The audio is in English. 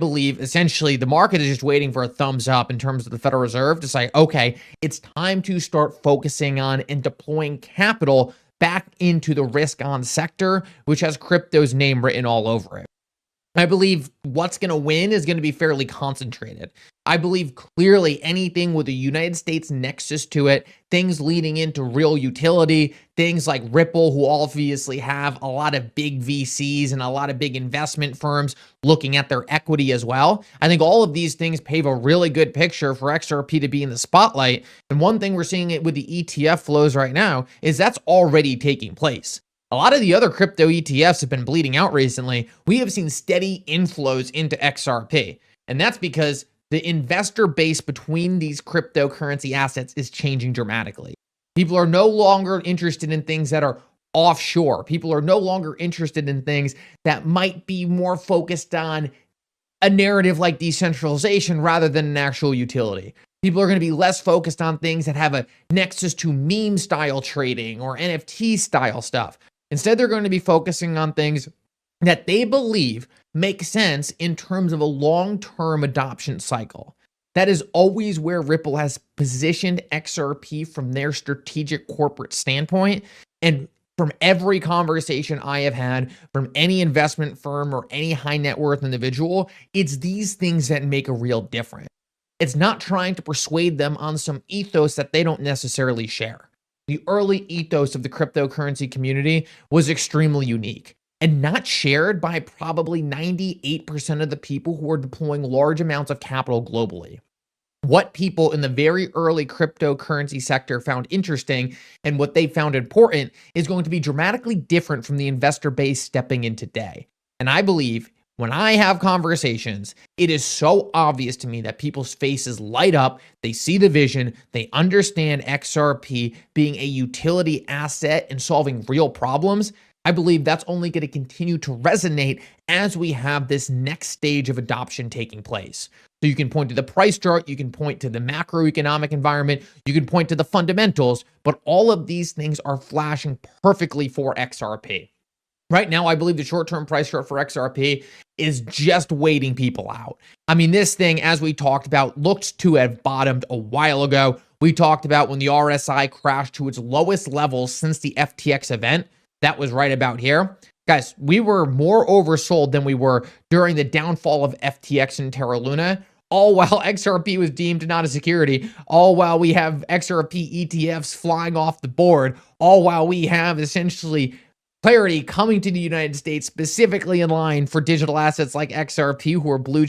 believe essentially the market is just waiting for a thumbs up in terms of the Federal Reserve to say, okay, it's time to start focusing on and deploying capital back into the risk on sector, which has crypto's name written all over it. I believe what's going to win is going to be fairly concentrated. I believe clearly anything with a United States nexus to it, things leading into real utility, things like Ripple, who obviously have a lot of big VCs and a lot of big investment firms looking at their equity as well. I think all of these things pave a really good picture for XRP to be in the spotlight. And one thing we're seeing it with the ETF flows right now is that's already taking place. A lot of the other crypto ETFs have been bleeding out recently. We have seen steady inflows into XRP. And that's because the investor base between these cryptocurrency assets is changing dramatically. People are no longer interested in things that are offshore. People are no longer interested in things that might be more focused on a narrative like decentralization rather than an actual utility. People are going to be less focused on things that have a nexus to meme style trading or NFT style stuff. Instead, they're going to be focusing on things that they believe make sense in terms of a long-term adoption cycle. That is always where Ripple has positioned XRP from their strategic corporate standpoint. And from every conversation I have had from any investment firm or any high net worth individual, it's these things that make a real difference. It's not trying to persuade them on some ethos that they don't necessarily share. The early ethos of the cryptocurrency community was extremely unique and not shared by probably 98% of the people who are deploying large amounts of capital globally. What people in the very early cryptocurrency sector found interesting and what they found important is going to be dramatically different from the investor base stepping in today. And I believe when I have conversations, it is so obvious to me that people's faces light up. They see the vision. They understand XRP being a utility asset and solving real problems. I believe that's only going to continue to resonate as we have this next stage of adoption taking place. So you can point to the price chart, you can point to the macroeconomic environment, you can point to the fundamentals, but all of these things are flashing perfectly for XRP. Right now, I believe the short-term price chart for XRP is just waiting people out. I mean, this thing, as we talked about, looked to have bottomed a while ago. We talked about when the RSI crashed to its lowest levels since the FTX event. That was right about here. Guys, we were more oversold than we were during the downfall of FTX and Terra Luna, all while XRP was deemed not a security, all while we have XRP ETFs flying off the board, all while we have essentially clarity coming to the United States specifically in line for digital assets like XRP, who are blue